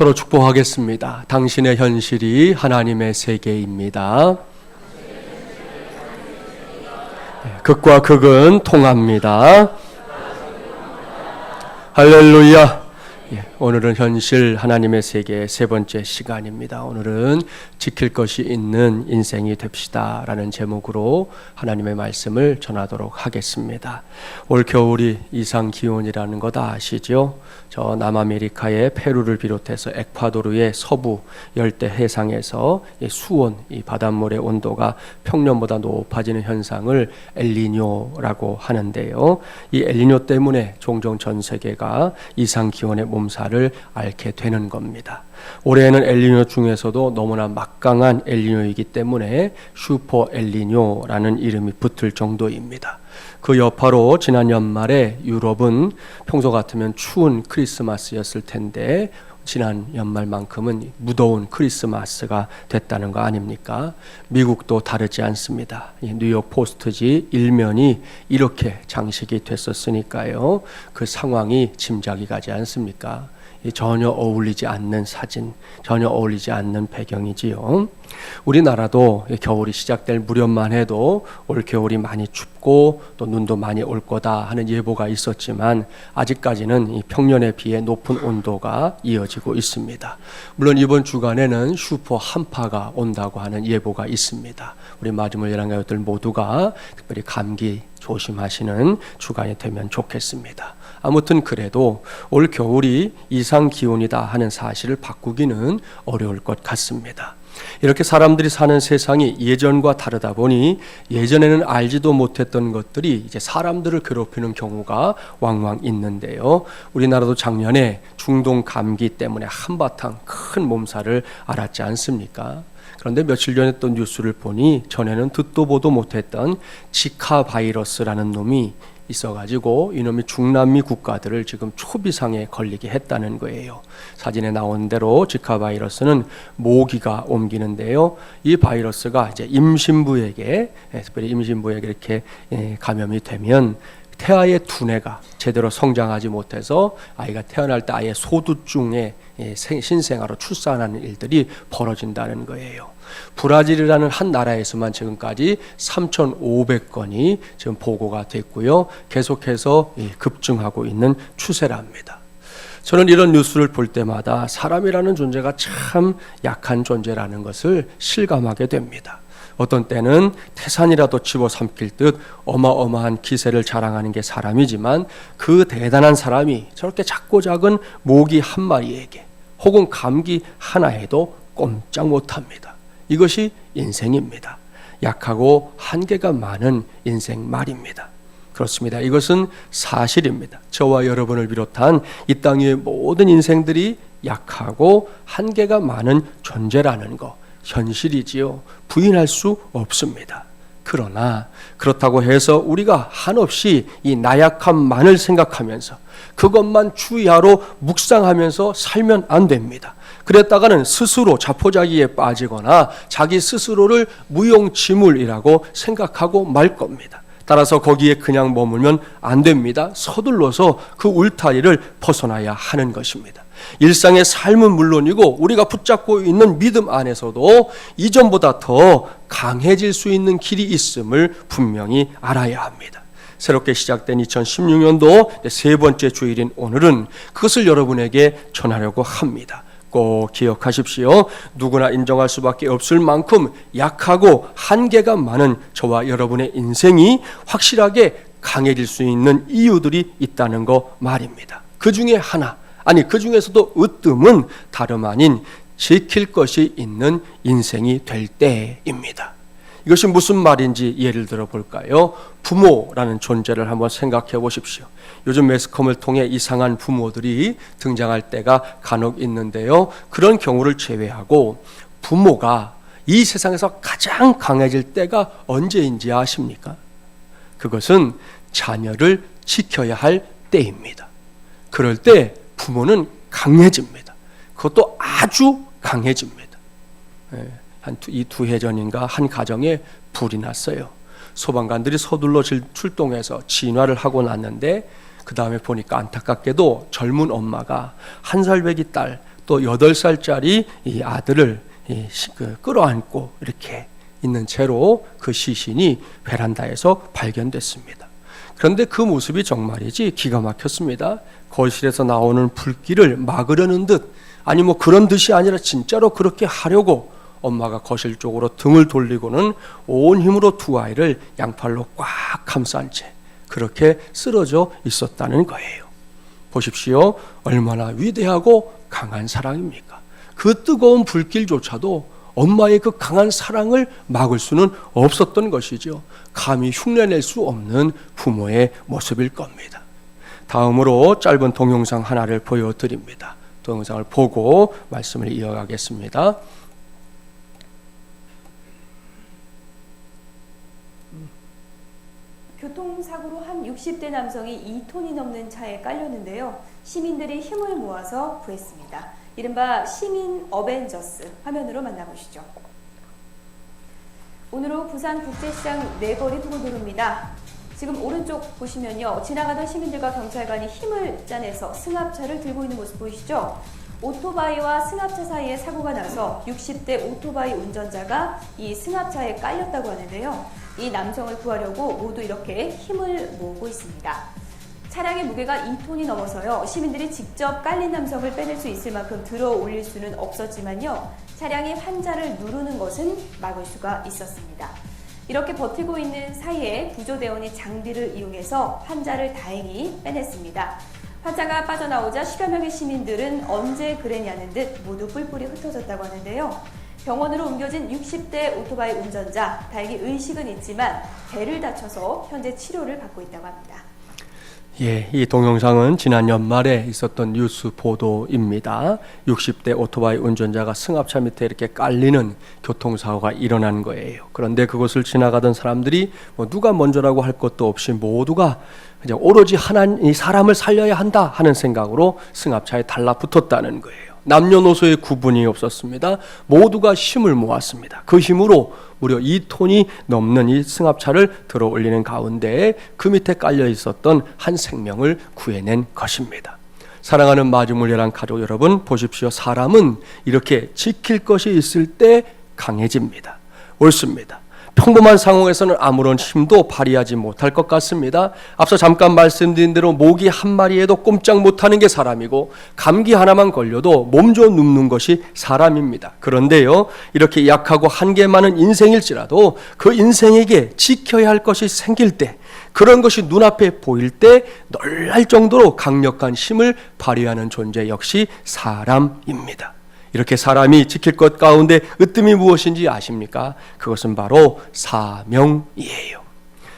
서로 축복하겠습니다. 당신의 현실이 하나님의 세계입니다. 극과 극은 통합니다. 할렐루야. 오늘은 현실 하나님의 세계의 세 번째 시간입니다. 오늘은 지킬 것이 있는 인생이 됩시다 라는 제목으로 하나님의 말씀을 전하도록 하겠습니다. 올 겨울이 이상기온이라는 거 다 아시죠? 저 남아메리카의 페루를 비롯해서 에콰도르의 서부 열대 해상에서 수온, 이 바닷물의 온도가 평년보다 높아지는 현상을 엘니뇨라고 하는데요. 이 엘니뇨 때문에 종종 전 세계가 이상기온의 몸살을 앓게 되는 겁니다. 올해는 엘니뇨 중에서도 너무나 막강한 엘니뇨이기 때문에 슈퍼 엘니뇨라는 이름이 붙을 정도입니다. 그 여파로 지난 연말에 유럽은 평소 같으면 추운 크리스마스였을 텐데 지난 연말만큼은 무더운 크리스마스가 됐다는 거 아닙니까? 미국도 다르지 않습니다. 뉴욕 포스트지 일면이 이렇게 장식이 됐었으니까요. 그 상황이 짐작이 가지 않습니까? 전혀 어울리지 않는 사진, 전혀 어울리지 않는 배경이지요. 우리나라도 겨울이 시작될 무렵만 해도 올 겨울이 많이 춥고 또 눈도 많이 올 거다 하는 예보가 있었지만 아직까지는 이 평년에 비해 높은 온도가 이어지고 있습니다. 물론 이번 주간에는 슈퍼 한파가 온다고 하는 예보가 있습니다. 우리 마지막 예랑가족들 모두가 특별히 감기 조심하시는 주간이 되면 좋겠습니다. 아무튼 그래도 올 겨울이 이상 기온이다 하는 사실을 바꾸기는 어려울 것 같습니다. 이렇게 사람들이 사는 세상이 예전과 다르다 보니 예전에는 알지도 못했던 것들이 이제 사람들을 괴롭히는 경우가 왕왕 있는데요. 우리나라도 작년에 중동 감기 때문에 한바탕 큰 몸살을 앓았지 않습니까? 그런데 며칠 전에 또 뉴스를 보니 전에는 듣도 보도 못했던 지카 바이러스라는 놈이 있어가지고 이놈이 중남미 국가들을 지금 초비상에 걸리게 했다는 거예요. 사진에 나온 대로 지카 바이러스는 모기가 옮기는데요. 이 바이러스가 이제 임신부에게, 특별히 임신부에게 이렇게 감염이 되면 태아의 두뇌가 제대로 성장하지 못해서 아이가 태어날 때 아예 소두증에 신생아로 출산하는 일들이 벌어진다는 거예요. 브라질이라는 한 나라에서만 지금까지 3,500건이 지금 보고가 됐고요. 계속해서 급증하고 있는 추세랍니다. 저는 이런 뉴스를 볼 때마다 사람이라는 존재가 참 약한 존재라는 것을 실감하게 됩니다. 어떤 때는 태산이라도 집어삼킬 듯 어마어마한 기세를 자랑하는 게 사람이지만 그 대단한 사람이 저렇게 작고 작은 모기 한 마리에게 혹은 감기 하나에도 꼼짝 못합니다. 이것이 인생입니다. 약하고 한계가 많은 인생 말입니다. 그렇습니다. 이것은 사실입니다. 저와 여러분을 비롯한 이 땅 위의 모든 인생들이 약하고 한계가 많은 존재라는 거 현실이지요. 부인할 수 없습니다. 그러나 그렇다고 해서 우리가 한없이 이 나약함만을 생각하면서 그것만 주의하러 묵상하면서 살면 안 됩니다. 그랬다가는 스스로 자포자기에 빠지거나 자기 스스로를 무용지물이라고 생각하고 말 겁니다. 따라서 거기에 그냥 머물면 안 됩니다. 서둘러서 그 울타리를 벗어나야 하는 것입니다. 일상의 삶은 물론이고 우리가 붙잡고 있는 믿음 안에서도 이전보다 더 강해질 수 있는 길이 있음을 분명히 알아야 합니다. 새롭게 시작된 2016년도 세 번째 주일인 오늘은 그것을 여러분에게 전하려고 합니다. 꼭 기억하십시오. 누구나 인정할 수밖에 없을 만큼 약하고 한계가 많은 저와 여러분의 인생이 확실하게 강해질 수 있는 이유들이 있다는 거 말입니다. 그 중에 하나, 아니 그 중에서도 으뜸은 다름 아닌 지킬 것이 있는 인생이 될 때입니다. 이것이 무슨 말인지 예를 들어 볼까요? 부모라는 존재를 한번 생각해 보십시오. 요즘 매스컴을 통해 이상한 부모들이 등장할 때가 간혹 있는데요. 그런 경우를 제외하고 부모가 이 세상에서 가장 강해질 때가 언제인지 아십니까? 그것은 자녀를 지켜야 할 때입니다. 그럴 때 부모는 강해집니다. 그것도 아주 강해집니다. 이 두 해 전인가 한 가정에 불이 났어요. 소방관들이 서둘러 출동해서 진화를 하고 났는데 그 다음에 보니까 안타깝게도 젊은 엄마가 한 살 배기 딸 또 8살짜리 이 아들을 끌어안고 이렇게 있는 채로 그 시신이 베란다에서 발견됐습니다. 그런데 그 모습이 정말이지 기가 막혔습니다. 거실에서 나오는 불길을 막으려는 듯, 아니 뭐 그런 듯이 아니라 진짜로 그렇게 하려고 엄마가 거실 쪽으로 등을 돌리고는 온 힘으로 두 아이를 양팔로 꽉 감싼 채 그렇게 쓰러져 있었다는 거예요. 보십시오. 얼마나 위대하고 강한 사랑입니까? 그 뜨거운 불길조차도 엄마의 그 강한 사랑을 막을 수는 없었던 것이죠. 감히 흉내낼 수 없는 부모의 모습일 겁니다. 다음으로 짧은 동영상 하나를 보여드립니다. 동영상을 보고 말씀을 이어가겠습니다. 교통사고로 한 60대 남성이 2톤이 넘는 차에 깔렸는데요. 시민들이 힘을 모아서 구했습니다. 이른바 시민 어벤져스, 화면으로 만나보시죠. 오늘은 부산 국제시장 내거리 도로입니다. 지금 오른쪽 보시면요, 지나가던 시민들과 경찰관이 힘을 짜내서 승합차를 들고 있는 모습 보이시죠? 오토바이와 승합차 사이에 사고가 나서 60대 오토바이 운전자가 이 승합차에 깔렸다고 하는데요. 이 남성을 구하려고 모두 이렇게 힘을 모으고 있습니다. 차량의 무게가 2톤이 넘어서요, 시민들이 직접 깔린 남성을 빼낼 수 있을 만큼 들어 올릴 수는 없었지만요, 차량이 환자를 누르는 것은 막을 수가 있었습니다. 이렇게 버티고 있는 사이에 구조대원이 장비를 이용해서 환자를 다행히 빼냈습니다. 환자가 빠져나오자 10여 명의 시민들은 언제 그랬냐는 듯 모두 뿔뿔이 흩어졌다고 하는데요. 병원으로 옮겨진 60대 오토바이 운전자, 다행히 의식은 있지만 배를 다쳐서 현재 치료를 받고 있다고 합니다. 예, 이 동영상은 지난 연말에 있었던 뉴스 보도입니다. 60대 오토바이 운전자가 승합차 밑에 이렇게 깔리는 교통사고가 일어난 거예요. 그런데 그것을 지나가던 사람들이 누가 먼저라고 할 것도 없이 모두가 그냥 오로지 이 사람을 살려야 한다 하는 생각으로 승합차에 달라붙었다는 거예요. 남녀노소의 구분이 없었습니다. 모두가 힘을 모았습니다. 그 힘으로 무려 2톤이 넘는 이 승합차를 들어 올리는 가운데 그 밑에 깔려 있었던 한 생명을 구해낸 것입니다. 사랑하는 마주물려란 가족 여러분, 보십시오. 사람은 이렇게 지킬 것이 있을 때 강해집니다. 옳습니다. 평범한 상황에서는 아무런 힘도 발휘하지 못할 것 같습니다. 앞서 잠깐 말씀드린 대로 모기 한 마리에도 꼼짝 못하는 게 사람이고, 감기 하나만 걸려도 몸져 눕는 것이 사람입니다. 그런데요, 이렇게 약하고 한계 많은 인생일지라도 그 인생에게 지켜야 할 것이 생길 때, 그런 것이 눈앞에 보일 때 놀랄 정도로 강력한 힘을 발휘하는 존재 역시 사람입니다. 이렇게 사람이 지킬 것 가운데 으뜸이 무엇인지 아십니까? 그것은 바로 사명이에요.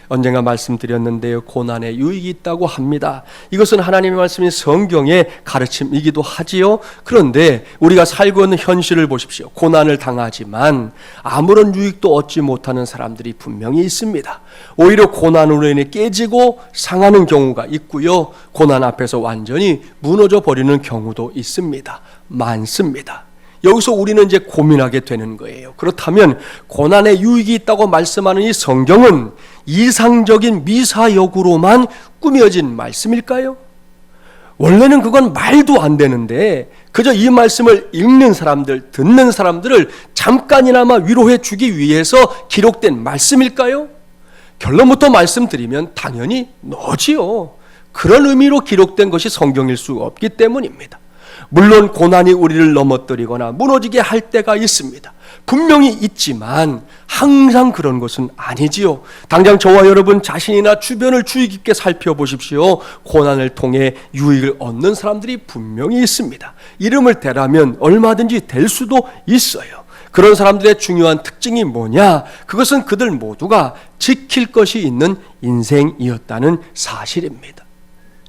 언젠가 말씀드렸는데요, 고난에 유익이 있다고 합니다. 이것은 하나님의 말씀인 성경의 가르침이기도 하지요. 그런데 우리가 살고 있는 현실을 보십시오. 고난을 당하지만 아무런 유익도 얻지 못하는 사람들이 분명히 있습니다. 오히려 고난으로 인해 깨지고 상하는 경우가 있고요, 고난 앞에서 완전히 무너져 버리는 경우도 있습니다. 많습니다. 여기서 우리는 이제 고민하게 되는 거예요. 그렇다면 고난에 유익이 있다고 말씀하는 이 성경은 이상적인 미사역으로만 꾸며진 말씀일까요? 원래는 그건 말도 안 되는데 그저 이 말씀을 읽는 사람들, 듣는 사람들을 잠깐이나마 위로해 주기 위해서 기록된 말씀일까요? 결론부터 말씀드리면 당연히 너지요. 그런 의미로 기록된 것이 성경일 수 없기 때문입니다. 물론 고난이 우리를 넘어뜨리거나 무너지게 할 때가 있습니다. 분명히 있지만 항상 그런 것은 아니지요. 당장 저와 여러분 자신이나 주변을 주의 깊게 살펴보십시오. 고난을 통해 유익을 얻는 사람들이 분명히 있습니다. 이름을 대라면 얼마든지 될 수도 있어요. 그런 사람들의 중요한 특징이 뭐냐? 그것은 그들 모두가 지킬 것이 있는 인생이었다는 사실입니다.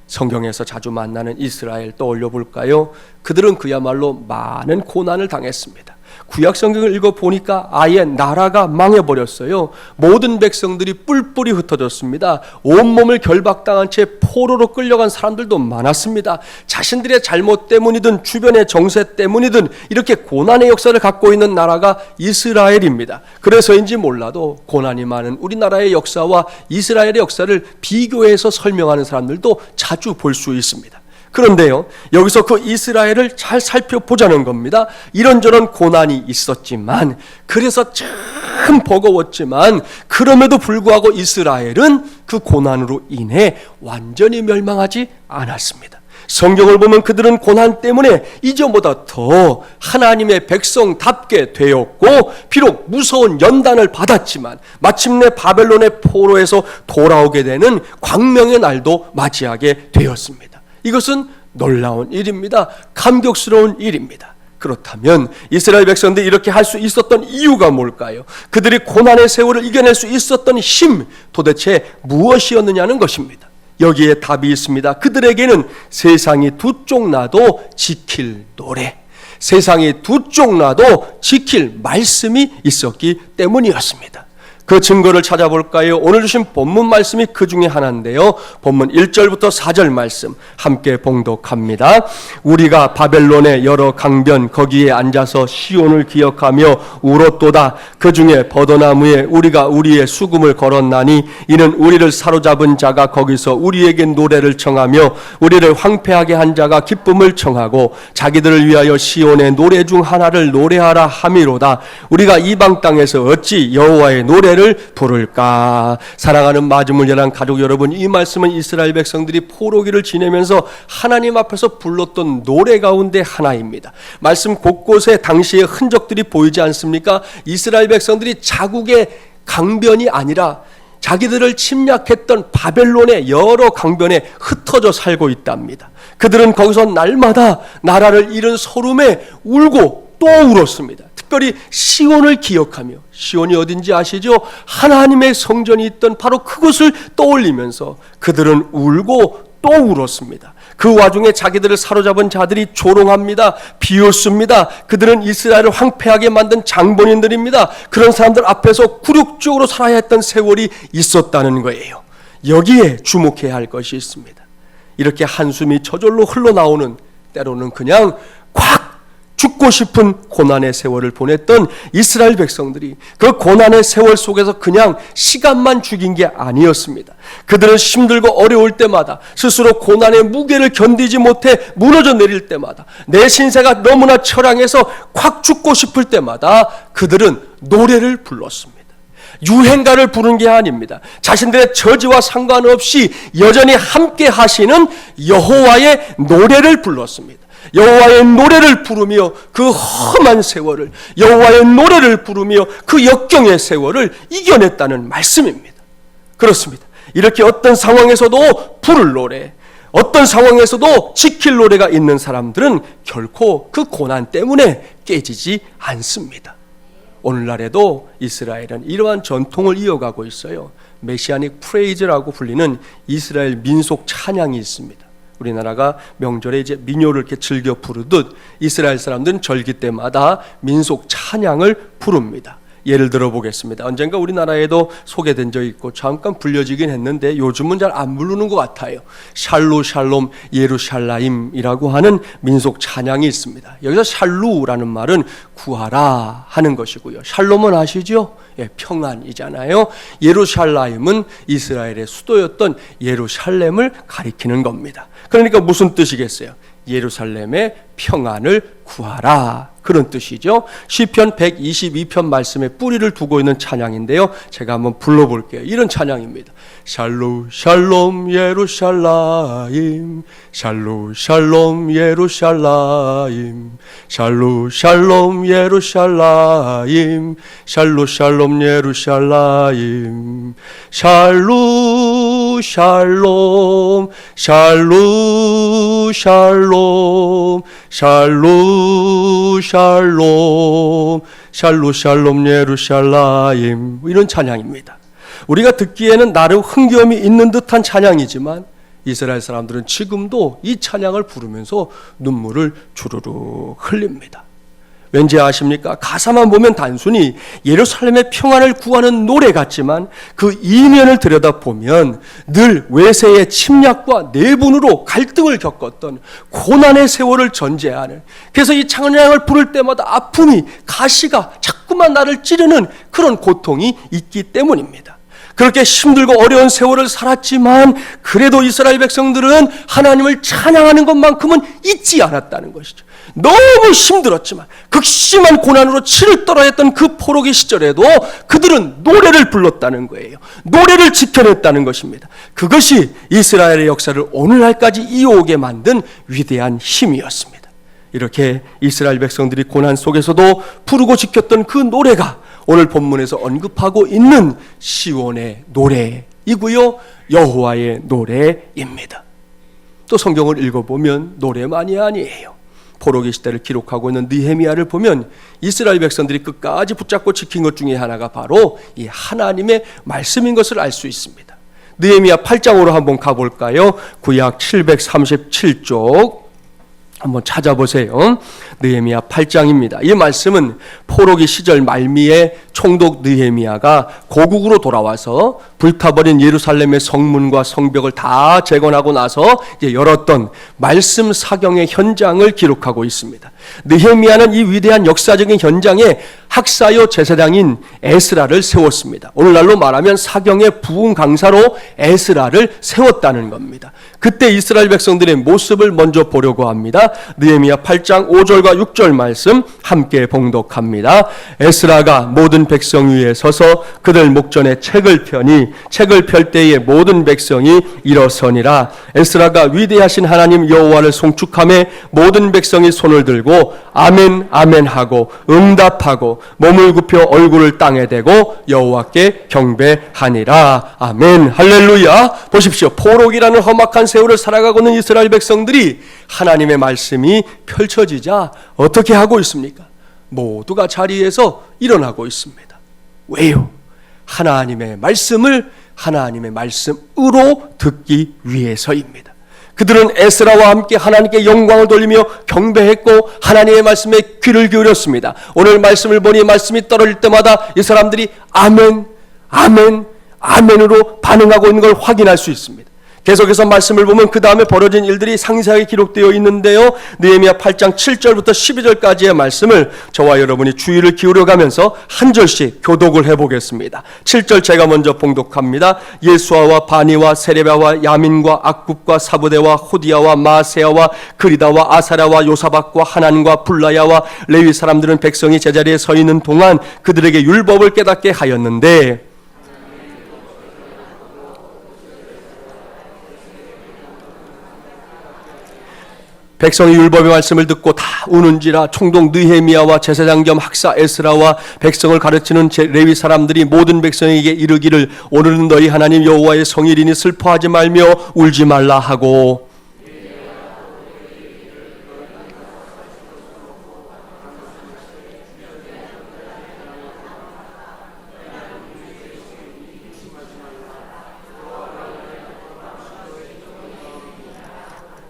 성경에서 자주 만나는 이스라엘 떠올려 볼까요? 그들은 그야말로 많은 고난을 당했습니다. 구약 성경을 읽어보니까 아예 나라가 망해버렸어요. 모든 백성들이 뿔뿔이 흩어졌습니다. 온몸을 결박당한 채 포로로 끌려간 사람들도 많았습니다. 자신들의 잘못 때문이든 주변의 정세 때문이든 이렇게 고난의 역사를 갖고 있는 나라가 이스라엘입니다. 그래서인지 몰라도 고난이 많은 우리나라의 역사와 이스라엘의 역사를 비교해서 설명하는 사람들도 자주 볼 수 있습니다. 그런데요, 여기서 그 이스라엘을 잘 살펴보자는 겁니다. 이런저런 고난이 있었지만, 그래서 참 버거웠지만, 그럼에도 불구하고 이스라엘은 그 고난으로 인해 완전히 멸망하지 않았습니다. 성경을 보면 그들은 고난 때문에 이전보다 더 하나님의 백성답게 되었고, 비록 무서운 연단을 받았지만 마침내 바벨론의 포로에서 돌아오게 되는 광명의 날도 맞이하게 되었습니다. 이것은 놀라운 일입니다. 감격스러운 일입니다. 그렇다면 이스라엘 백성들이 이렇게 할 수 있었던 이유가 뭘까요? 그들이 고난의 세월을 이겨낼 수 있었던 힘, 도대체 무엇이었느냐는 것입니다. 여기에 답이 있습니다. 그들에게는 세상이 두 쪽 나도 지킬 노래, 세상이 두 쪽 나도 지킬 말씀이 있었기 때문이었습니다. 그 증거를 찾아볼까요? 오늘 주신 본문 말씀이 그 중에 하나인데요. 본문 1절부터 4절 말씀 함께 봉독합니다. 우리가 바벨론의 여러 강변 거기에 앉아서 시온을 기억하며 울었도다. 그 중에 버더나무에 우리가 우리의 수금을 걸었나니 이는 우리를 사로잡은 자가 거기서 우리에게 노래를 청하며 우리를 황폐하게 한 자가 기쁨을 청하고 자기들을 위하여 시온의 노래 중 하나를 노래하라 함이로다. 우리가 이방 땅에서 어찌 여호와의 노래를 부를까? 사랑하는 마주물려난 가족 여러분, 이 말씀은 이스라엘 백성들이 포로기를 지내면서 하나님 앞에서 불렀던 노래 가운데 하나입니다. 말씀 곳곳에 당시의 흔적들이 보이지 않습니까? 이스라엘 백성들이 자국의 강변이 아니라 자기들을 침략했던 바벨론의 여러 강변에 흩어져 살고 있답니다. 그들은 거기서 날마다 나라를 잃은 소름에 울고 또 울었습니다. 특별히 시온을 기억하며, 시온이 어딘지 아시죠? 하나님의 성전이 있던 바로 그곳을 떠올리면서 그들은 울고 또 울었습니다. 그 와중에 자기들을 사로잡은 자들이 조롱합니다. 비웃습니다. 그들은 이스라엘을 황폐하게 만든 장본인들입니다. 그런 사람들 앞에서 굴욕적으로 살아야 했던 세월이 있었다는 거예요. 여기에 주목해야 할 것이 있습니다. 이렇게 한숨이 저절로 흘러나오는, 때로는 그냥 콱 죽고 싶은 고난의 세월을 보냈던 이스라엘 백성들이 그 고난의 세월 속에서 그냥 시간만 죽인 게 아니었습니다. 그들은 힘들고 어려울 때마다, 스스로 고난의 무게를 견디지 못해 무너져 내릴 때마다, 내 신세가 너무나 처량해서 콱 죽고 싶을 때마다 그들은 노래를 불렀습니다. 유행가를 부른 게 아닙니다. 자신들의 처지와 상관없이 여전히 함께 하시는 여호와의 노래를 불렀습니다. 여호와의 노래를 부르며 그 험한 세월을, 여호와의 노래를 부르며 그 역경의 세월을 이겨냈다는 말씀입니다. 그렇습니다. 이렇게 어떤 상황에서도 부를 노래, 어떤 상황에서도 지킬 노래가 있는 사람들은 결코 그 고난 때문에 깨지지 않습니다. 오늘날에도 이스라엘은 이러한 전통을 이어가고 있어요. 메시아닉 프레이즈라고 불리는 이스라엘 민속 찬양이 있습니다. 우리나라가 명절에 이제 민요를 이렇게 즐겨 부르듯 이스라엘 사람들은 절기 때마다 민속 찬양을 부릅니다. 예를 들어 보겠습니다. 언젠가 우리나라에도 소개된 적이 있고 잠깐 불려지긴 했는데 요즘은 잘 안 부르는 것 같아요. 샬루 샬롬 예루샬라임이라고 하는 민속 찬양이 있습니다. 여기서 샬루라는 말은 구하라 하는 것이고요. 샬롬은 아시죠? 예, 평안이잖아요. 예루샬라임은 이스라엘의 수도였던 예루살렘을 가리키는 겁니다. 그러니까 무슨 뜻이겠어요? 예루살렘의 평안을 구하라, 그런 뜻이죠. 시편 122편 말씀에 뿌리를 두고 있는 찬양인데요, 제가 한번 불러볼게요. 이런 찬양입니다. 샬루 샬롬 예루샬라임, 샬루 샬롬 예루샬라임, 샬루 샬롬 예루샬라임, 샬루 샬롬 예루샬라임, 샬루 샬롬 샬루 샬롬 샬루 샬롬 샬루 샬롬 예루샬라임, 이런 찬양입니다. 우리가 듣기에는 나름 흥겨움이 있는 듯한 찬양이지만 이스라엘 사람들은 지금도 이 찬양을 부르면서 눈물을 주르륵 흘립니다. 왠지 아십니까? 가사만 보면 단순히 예루살렘의 평안을 구하는 노래 같지만 그 이면을 들여다보면 늘 외세의 침략과 내분으로 갈등을 겪었던 고난의 세월을 전제하는, 그래서 이 찬양을 부를 때마다 아픔이, 가시가 자꾸만 나를 찌르는 그런 고통이 있기 때문입니다. 그렇게 힘들고 어려운 세월을 살았지만 그래도 이스라엘 백성들은 하나님을 찬양하는 것만큼은 잊지 않았다는 것이죠. 너무 힘들었지만 극심한 고난으로 치를 떨어야 했던 그 포로기 시절에도 그들은 노래를 불렀다는 거예요. 노래를 지켜냈다는 것입니다. 그것이 이스라엘의 역사를 오늘날까지 이어오게 만든 위대한 힘이었습니다. 이렇게 이스라엘 백성들이 고난 속에서도 부르고 지켰던 그 노래가 오늘 본문에서 언급하고 있는 시온의 노래이고요, 여호와의 노래입니다. 또 성경을 읽어보면 노래만이 아니에요. 포로기 시대를 기록하고 있는 느헤미야를 보면 이스라엘 백성들이 끝까지 붙잡고 지킨 것 중에 하나가 바로 이 하나님의 말씀인 것을 알 수 있습니다. 느헤미야 8장으로 한번 가볼까요? 구약 737쪽 한번 찾아보세요. 느헤미야 8장입니다. 이 말씀은 포로기 시절 말미에 총독 느헤미야가 고국으로 돌아와서 불타버린 예루살렘의 성문과 성벽을 다 재건하고 나서 이제 열었던 말씀 사경의 현장을 기록하고 있습니다. 느헤미야는 이 위대한 역사적인 현장에 학사요 제사장인 에스라를 세웠습니다. 오늘날로 말하면 사경의 부흥 강사로 에스라를 세웠다는 겁니다. 그때 이스라엘 백성들의 모습을 먼저 보려고 합니다. 느헤미야 8장 5절과 6절 말씀 함께 봉독합니다. 에스라가 모든 백성 위에 서서 그들 목전에 책을 펴니 책을 펼 때에 모든 백성이 일어서니라. 에스라가 위대하신 하나님 여호와를 송축하며 모든 백성이 손을 들고 아멘 아멘 하고 응답하고 몸을 굽혀 얼굴을 땅에 대고 여호와께 경배하니라. 아멘 할렐루야. 보십시오. 포로기라는 험악한 세월을 살아가고 있는 이스라엘 백성들이 하나님의 말씀이 펼쳐지자 어떻게 하고 있습니까? 모두가 자리에서 일어나고 있습니다. 왜요? 하나님의 말씀을 하나님의 말씀으로 듣기 위해서입니다. 그들은 에스라와 함께 하나님께 영광을 돌리며 경배했고 하나님의 말씀에 귀를 기울였습니다. 오늘 말씀을 보니 말씀이 떨어질 때마다 이 사람들이 아멘, 아멘, 아멘으로 반응하고 있는 걸 확인할 수 있습니다. 계속해서 말씀을 보면 그 다음에 벌어진 일들이 상세하게 기록되어 있는데요. 느헤미야 8장 7절부터 12절까지의 말씀을 저와 여러분이 주의를 기울여가면서 한 절씩 교독을 해보겠습니다. 7절 제가 먼저 봉독합니다. 예수아와 바니와 세레바와 야민과 악굽과 사부대와 호디야와 마세야와 그리다와 아사랴와 요사박과 하난과 불라야와 레위 사람들은 백성이 제자리에 서 있는 동안 그들에게 율법을 깨닫게 하였는데 백성이 율법의 말씀을 듣고 다 우는지라 총독 느헤미야와 제사장 겸 학사 에스라와 백성을 가르치는 레위 사람들이 모든 백성에게 이르기를 오늘은 너희 하나님 여호와의 성일이니 슬퍼하지 말며 울지 말라 하고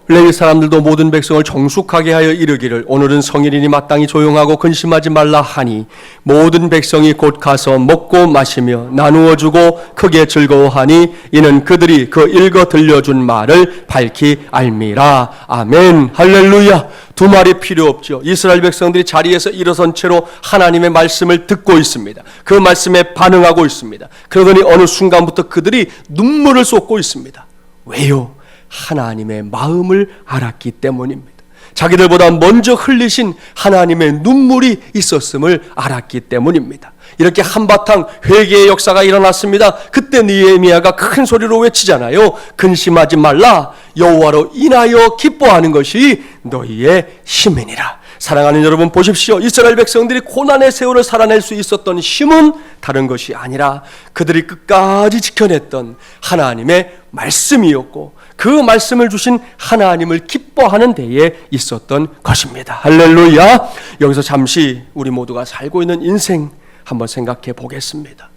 레위 사람들도 모든 백성을 정숙하게 하여 이르기를 오늘은 성일이니 마땅히 조용하고 근심하지 말라 하니 모든 백성이 곧 가서 먹고 마시며 나누어 주고 크게 즐거워하니 이는 그들이 그 읽어 들려준 말을 밝히 알미라. 아멘 할렐루야. 두 말이 필요 없죠. 이스라엘 백성들이 자리에서 일어선 채로 하나님의 말씀을 듣고 있습니다. 그 말씀에 반응하고 있습니다. 그러더니 어느 순간부터 그들이 눈물을 쏟고 있습니다. 왜요? 하나님의 마음을 알았기 때문입니다. 자기들보다 먼저 흘리신 하나님의 눈물이 있었음을 알았기 때문입니다. 이렇게 한바탕 회개의 역사가 일어났습니다. 그때 느헤미야가 큰 소리로 외치잖아요. 근심하지 말라. 여호와로 인하여 기뻐하는 것이 너희의 힘이니라. 사랑하는 여러분 보십시오. 이스라엘 백성들이 고난의 세월을 살아낼 수 있었던 힘은 다른 것이 아니라 그들이 끝까지 지켜냈던 하나님의 말씀이었고 그 말씀을 주신 하나님을 기뻐하는 데에 있었던 것입니다. 할렐루야. 여기서 잠시 우리 모두가 살고 있는 인생 한번 생각해 보겠습니다.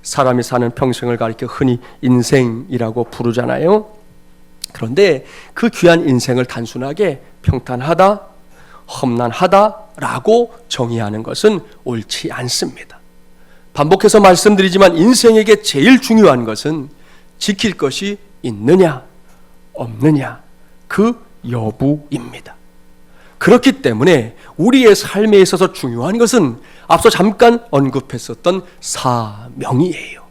사람이 사는 평생을 가리켜 흔히 인생이라고 부르잖아요. 그런데 그 귀한 인생을 단순하게 평탄하다, 험난하다라고 정의하는 것은 옳지 않습니다. 반복해서 말씀드리지만 인생에게 제일 중요한 것은 지킬 것이 있느냐 없느냐 그 여부입니다. 그렇기 때문에 우리의 삶에 있어서 중요한 것은 앞서 잠깐 언급했었던 사명이에요.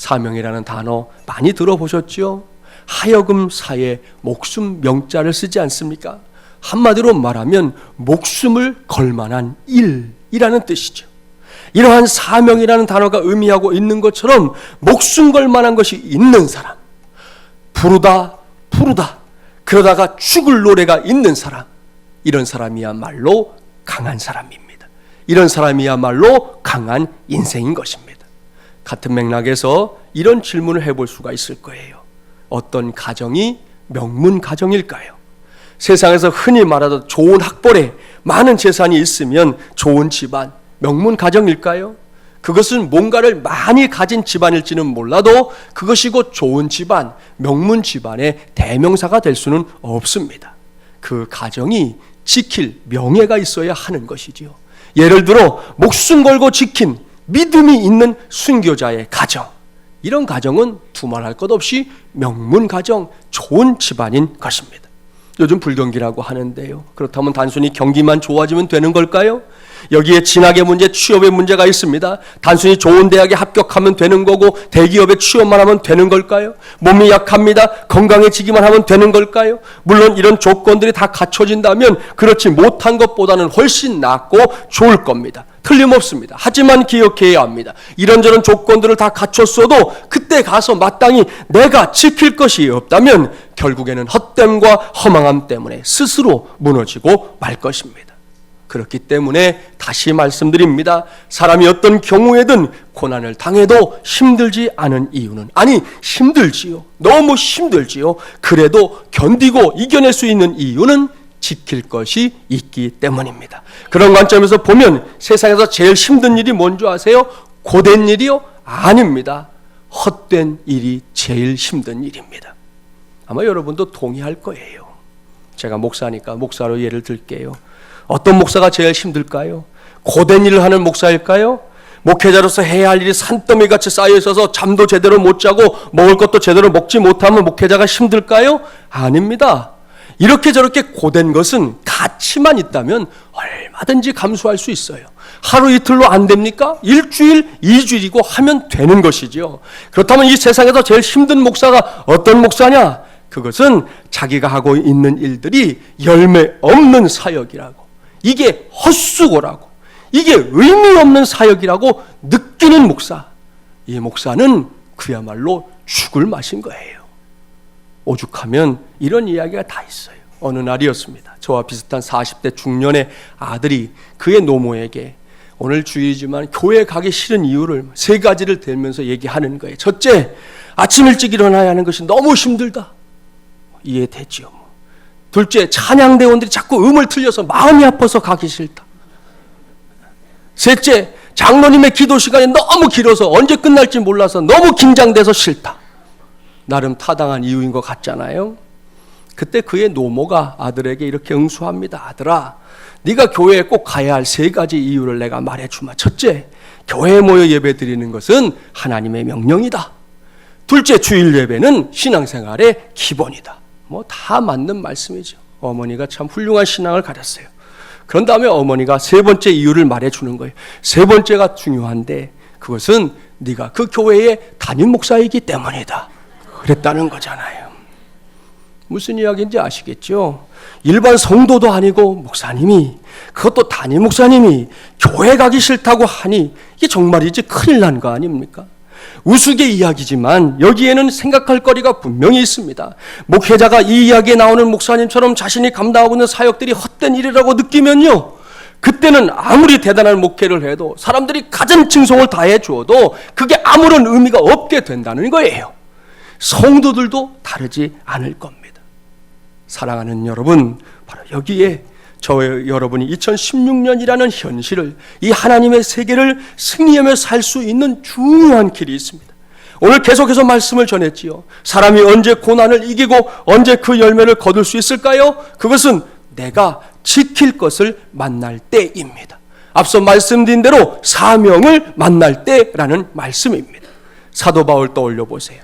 사명이라는 단어 많이 들어보셨죠? 하여금 사에 목숨 명자를 쓰지 않습니까? 한마디로 말하면 목숨을 걸 만한 일이라는 뜻이죠. 이러한 사명이라는 단어가 의미하고 있는 것처럼 목숨 걸 만한 것이 있는 사람, 부르다 그러다가 죽을 노래가 있는 사람, 이런 사람이야말로 강한 사람입니다. 이런 사람이야말로 강한 인생인 것입니다. 같은 맥락에서 이런 질문을 해볼 수가 있을 거예요. 어떤 가정이 명문 가정일까요? 세상에서 흔히 말하던 좋은 학벌에 많은 재산이 있으면 좋은 집안, 명문 가정일까요? 그것은 뭔가를 많이 가진 집안일지는 몰라도 그것이 곧 좋은 집안, 명문 집안의 대명사가 될 수는 없습니다. 그 가정이 지킬 명예가 있어야 하는 것이지요. 예를 들어 목숨 걸고 지킨 믿음이 있는 순교자의 가정, 이런 가정은 두말할 것 없이 명문 가정, 좋은 집안인 것입니다. 요즘 불경기라고 하는데요. 그렇다면 단순히 경기만 좋아지면 되는 걸까요? 여기에 진학의 문제, 취업의 문제가 있습니다. 단순히 좋은 대학에 합격하면 되는 거고 대기업에 취업만 하면 되는 걸까요? 몸이 약합니다. 건강해지기만 하면 되는 걸까요? 물론 이런 조건들이 다 갖춰진다면 그렇지 못한 것보다는 훨씬 낫고 좋을 겁니다. 틀림없습니다. 하지만 기억해야 합니다. 이런저런 조건들을 다 갖췄어도 그때 가서 마땅히 내가 지킬 것이 없다면 결국에는 헛됨과 허망함 때문에 스스로 무너지고 말 것입니다. 그렇기 때문에 다시 말씀드립니다. 사람이 어떤 경우에든 고난을 당해도 힘들지 않은 이유는, 아니 힘들지요. 너무 힘들지요. 그래도 견디고 이겨낼 수 있는 이유는 지킬 것이 있기 때문입니다. 그런 관점에서 보면 세상에서 제일 힘든 일이 뭔지 아세요? 고된 일이요? 아닙니다. 헛된 일이 제일 힘든 일입니다. 아마 여러분도 동의할 거예요. 제가 목사니까 목사로 예를 들게요. 어떤 목사가 제일 힘들까요? 고된 일을 하는 목사일까요? 목회자로서 해야 할 일이 산더미같이 쌓여 있어서 잠도 제대로 못 자고 먹을 것도 제대로 먹지 못하면 목회자가 힘들까요? 아닙니다. 이렇게 저렇게 고된 것은 가치만 있다면 얼마든지 감수할 수 있어요. 하루 이틀로 안 됩니까? 일주일, 2주일이고 하면 되는 것이죠. 그렇다면 이 세상에서 제일 힘든 목사가 어떤 목사냐? 그것은 자기가 하고 있는 일들이 열매 없는 사역이라고, 이게 헛수고라고, 이게 의미 없는 사역이라고 느끼는 목사. 이 목사는 그야말로 죽을 맛인 거예요. 오죽하면 이런 이야기가 다 있어요. 어느 날이었습니다. 저와 비슷한 40대 중년의 아들이 그의 노모에게 오늘 주일이지만 교회 가기 싫은 이유를 3가지를 들면서 얘기하는 거예요. 첫째, 아침 일찍 일어나야 하는 것이 너무 힘들다. 이해되지요. 둘째, 찬양대원들이 자꾸 음을 틀려서 마음이 아파서 가기 싫다. 셋째, 장로님의 기도 시간이 너무 길어서 언제 끝날지 몰라서 너무 긴장돼서 싫다. 나름 타당한 이유인 것 같잖아요. 그때 그의 노모가 아들에게 이렇게 응수합니다. 아들아, 네가 교회에 꼭 가야 할 3가지 이유를 내가 말해주마. 첫째, 교회에 모여 예배 드리는 것은 하나님의 명령이다. 둘째, 주일 예배는 신앙생활의 기본이다. 뭐 다 맞는 말씀이죠. 어머니가 참 훌륭한 신앙을 가졌어요. 그런 다음에 어머니가 3번째 이유를 말해주는 거예요. 3번째가 중요한데 그것은 네가 그 교회의 담임 목사이기 때문이다. 그랬다는 거잖아요. 무슨 이야기인지 아시겠죠? 일반 성도도 아니고 목사님이, 그것도 담임 목사님이 교회 가기 싫다고 하니 이게 정말이지 큰일 난 거 아닙니까? 우스개 이야기지만 여기에는 생각할 거리가 분명히 있습니다. 목회자가 이 이야기에 나오는 목사님처럼 자신이 감당하고 있는 사역들이 헛된 일이라고 느끼면요, 그때는 아무리 대단한 목회를 해도 사람들이 가진 칭송을 다해 주어도 그게 아무런 의미가 없게 된다는 거예요. 성도들도 다르지 않을 겁니다. 사랑하는 여러분, 바로 여기에 저와 여러분이 2016년이라는 현실을, 이 하나님의 세계를 승리하며 살 수 있는 중요한 길이 있습니다. 오늘 계속해서 말씀을 전했지요. 사람이 언제 고난을 이기고 언제 그 열매를 거둘 수 있을까요? 그것은 내가 지킬 것을 만날 때입니다. 앞서 말씀드린 대로 사명을 만날 때라는 말씀입니다. 사도 바울 떠올려 보세요.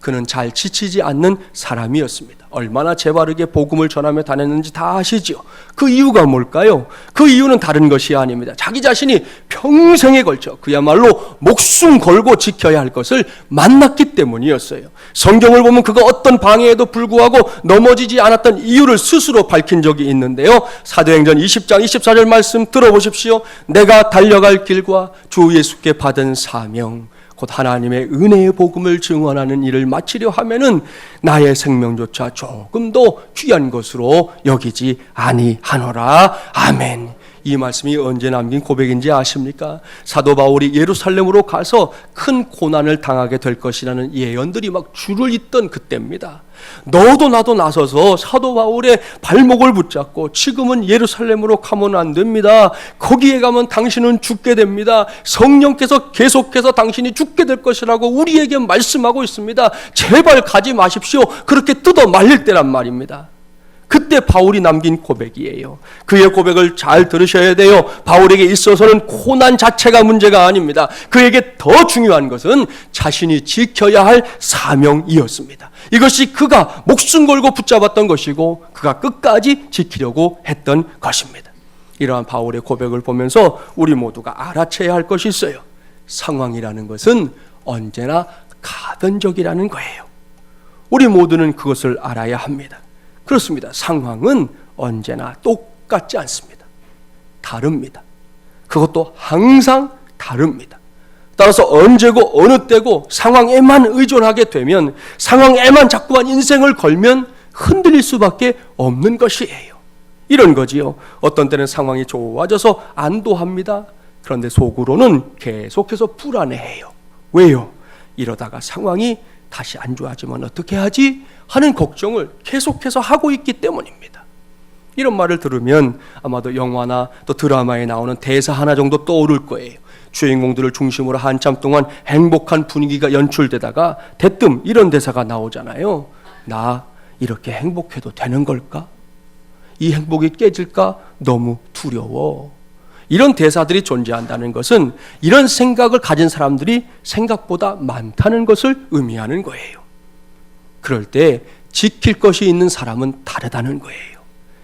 그는 잘 지치지 않는 사람이었습니다. 얼마나 재바르게 복음을 전하며 다녔는지 다 아시죠? 그 이유가 뭘까요? 그 이유는 다른 것이 아닙니다. 자기 자신이 평생에 걸쳐 그야말로 목숨 걸고 지켜야 할 것을 만났기 때문이었어요. 성경을 보면 그가 어떤 방해에도 불구하고 넘어지지 않았던 이유를 스스로 밝힌 적이 있는데요. 사도행전 20장 24절 말씀 들어보십시오. 내가 달려갈 길과 주 예수께 받은 사명 곧 하나님의 은혜의 복음을 증언하는 일을 마치려 하면은 나의 생명조차 조금도 귀한 것으로 여기지 아니하노라. 아멘. 이 말씀이 언제 남긴 고백인지 아십니까? 사도 바울이 예루살렘으로 가서 큰 고난을 당하게 될 것이라는 예언들이 막 줄을 잇던 그때입니다. 너도 나도 나서서 사도 바울의 발목을 붙잡고 지금은 예루살렘으로 가면 안 됩니다. 거기에 가면 당신은 죽게 됩니다. 성령께서 계속해서 당신이 죽게 될 것이라고 우리에게 말씀하고 있습니다. 제발 가지 마십시오. 그렇게 뜯어 말릴 때란 말입니다. 그때 바울이 남긴 고백이에요. 그의 고백을 잘 들으셔야 돼요. 바울에게 있어서는 고난 자체가 문제가 아닙니다. 그에게 더 중요한 것은 자신이 지켜야 할 사명이었습니다. 이것이 그가 목숨 걸고 붙잡았던 것이고 그가 끝까지 지키려고 했던 것입니다. 이러한 바울의 고백을 보면서 우리 모두가 알아채야 할 것이 있어요. 상황이라는 것은 언제나 가변적이라는 거예요. 우리 모두는 그것을 알아야 합니다. 그렇습니다. 상황은 언제나 똑같지 않습니다. 다릅니다. 그것도 항상 다릅니다. 따라서 언제고 어느 때고 상황에만 의존하게 되면, 상황에만 자꾸만 인생을 걸면 흔들릴 수밖에 없는 것이에요. 이런 거지요. 어떤 때는 상황이 좋아져서 안도합니다. 그런데 속으로는 계속해서 불안해해요. 왜요? 이러다가 상황이 다시 안 좋아지면 어떻게 하지? 하는 걱정을 계속해서 하고 있기 때문입니다. 이런 말을 들으면 아마도 영화나 또 드라마에 나오는 대사 하나 정도 떠오를 거예요. 주인공들을 중심으로 한참 동안 행복한 분위기가 연출되다가 대뜸 이런 대사가 나오잖아요. 나 이렇게 행복해도 되는 걸까? 이 행복이 깨질까? 너무 두려워. 이런 대사들이 존재한다는 것은 이런 생각을 가진 사람들이 생각보다 많다는 것을 의미하는 거예요. 그럴 때 지킬 것이 있는 사람은 다르다는 거예요.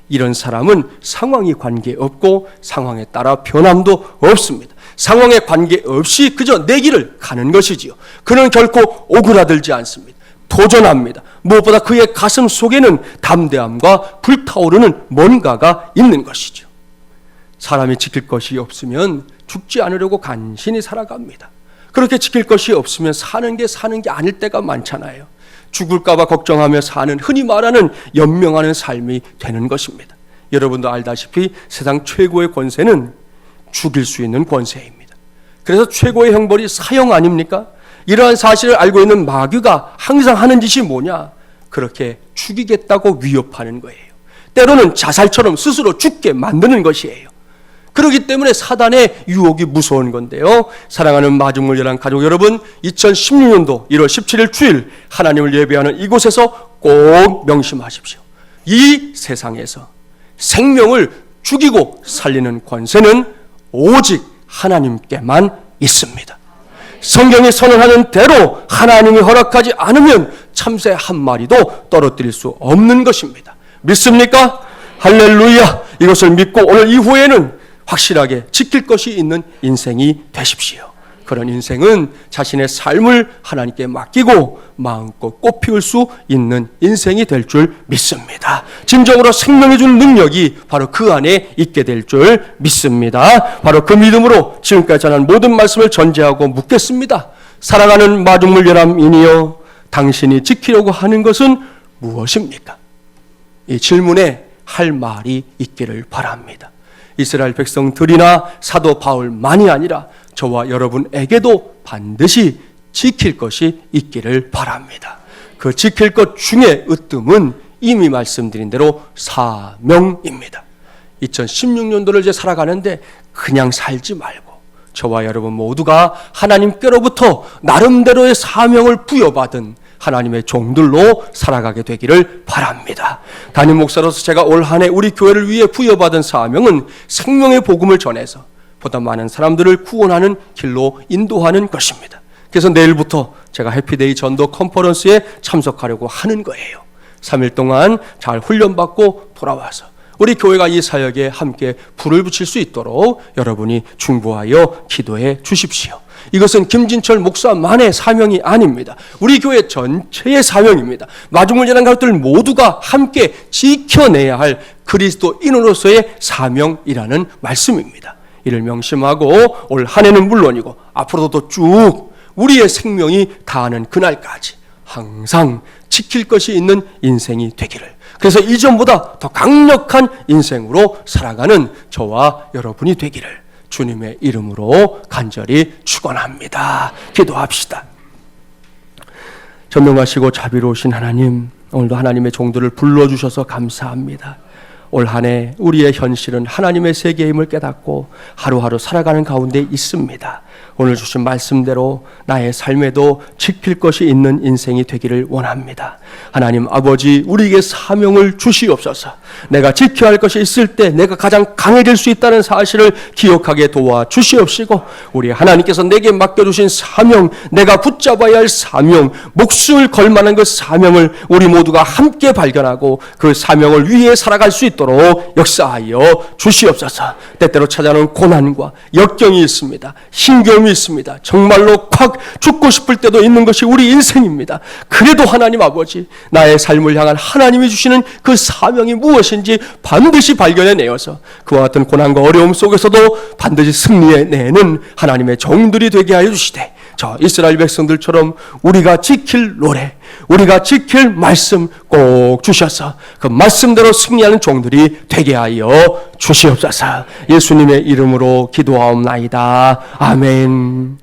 이런 사람은 상황이 관계없고 상황에 따라 변함도 없습니다. 상황에 관계없이 그저 내 길을 가는 것이지요. 그는 결코 오그라들지 않습니다. 도전합니다. 무엇보다 그의 가슴 속에는 담대함과 불타오르는 뭔가가 있는 것이죠. 사람이 지킬 것이 없으면 죽지 않으려고 간신히 살아갑니다. 그렇게 지킬 것이 없으면 사는 게 아닐 때가 많잖아요. 죽을까 봐 걱정하며 사는, 흔히 말하는 연명하는 삶이 되는 것입니다. 여러분도 알다시피 세상 최고의 권세는 죽일 수 있는 권세입니다. 그래서 최고의 형벌이 사형 아닙니까? 이러한 사실을 알고 있는 마귀가 항상 하는 짓이 뭐냐? 그렇게 죽이겠다고 위협하는 거예요. 때로는 자살처럼 스스로 죽게 만드는 것이에요. 그렇기 때문에 사단의 유혹이 무서운 건데요. 사랑하는 마중물 열한 가족 여러분, 2016년도 1월 17일 주일 하나님을 예배하는 이곳에서 꼭 명심하십시오. 이 세상에서 생명을 죽이고 살리는 권세는 오직 하나님께만 있습니다. 성경이 선언하는 대로 하나님이 허락하지 않으면 참새 한 마리도 떨어뜨릴 수 없는 것입니다. 믿습니까? 할렐루야! 이것을 믿고 오늘 이후에는 확실하게 지킬 것이 있는 인생이 되십시오. 그런 인생은 자신의 삶을 하나님께 맡기고 마음껏 꽃피울 수 있는 인생이 될 줄 믿습니다. 진정으로 생명이 주는 능력이 바로 그 안에 있게 될 줄 믿습니다. 바로 그 믿음으로 지금까지 전한 모든 말씀을 전제하고 묻겠습니다. 사랑하는 마중물 열함이니여, 당신이 지키려고 하는 것은 무엇입니까? 이 질문에 할 말이 있기를 바랍니다. 이스라엘 백성들이나 사도 바울만이 아니라 저와 여러분에게도 반드시 지킬 것이 있기를 바랍니다. 그 지킬 것 중에 으뜸은 이미 말씀드린 대로 사명입니다. 2016년도를 이제 살아가는데 그냥 살지 말고 저와 여러분 모두가 하나님께로부터 나름대로의 사명을 부여받은 하나님의 종들로 살아가게 되기를 바랍니다. 담임 목사로서 제가 올 한 해 우리 교회를 위해 부여받은 사명은 생명의 복음을 전해서 보다 많은 사람들을 구원하는 길로 인도하는 것입니다. 그래서 내일부터 제가 해피데이 전도 컨퍼런스에 참석하려고 하는 거예요. 3일 동안 잘 훈련받고 돌아와서 우리 교회가 이 사역에 함께 불을 붙일 수 있도록 여러분이 중보하여 기도해 주십시오. 이것은 김진철 목사만의 사명이 아닙니다. 우리 교회 전체의 사명입니다. 마중물 재단 가족들 모두가 함께 지켜내야 할 그리스도인으로서의 사명이라는 말씀입니다. 이를 명심하고 올 한 해는 물론이고 앞으로도 쭉 우리의 생명이 다하는 그날까지 항상 지킬 것이 있는 인생이 되기를, 그래서 이전보다 더 강력한 인생으로 살아가는 저와 여러분이 되기를 주님의 이름으로 간절히 축원합니다. 기도합시다. 전능하시고 자비로우신 하나님, 오늘도 하나님의 종들을 불러주셔서 감사합니다. 올 한 해 우리의 현실은 하나님의 세계임을 깨닫고 하루하루 살아가는 가운데 있습니다. 오늘 주신 말씀대로 나의 삶에도 지킬 것이 있는 인생이 되기를 원합니다. 하나님 아버지, 우리에게 사명을 주시옵소서. 내가 지켜야 할 것이 있을 때 내가 가장 강해질 수 있다는 사실을 기억하게 도와주시옵시고, 우리 하나님께서 내게 맡겨주신 사명, 내가 붙잡아야 할 사명, 목숨을 걸 만한 그 사명을 우리 모두가 함께 발견하고 그 사명을 위해 살아갈 수 있도록 역사하여 주시옵소서. 때때로 찾아오는 고난과 역경이 있습니다. 힘겨움이 있습니다. 정말로 콱 죽고 싶을 때도 있는 것이 우리 인생입니다. 그래도 하나님 아버지, 나의 삶을 향한 하나님이 주시는 그 사명이 무엇인지 반드시 발견해내어서 그와 같은 고난과 어려움 속에서도 반드시 승리해내는 하나님의 종들이 되게 하여 주시되, 저 이스라엘 백성들처럼 우리가 지킬 노래, 우리가 지킬 말씀 꼭 주셔서 그 말씀대로 승리하는 종들이 되게 하여 주시옵소서. 예수님의 이름으로 기도하옵나이다. 아멘.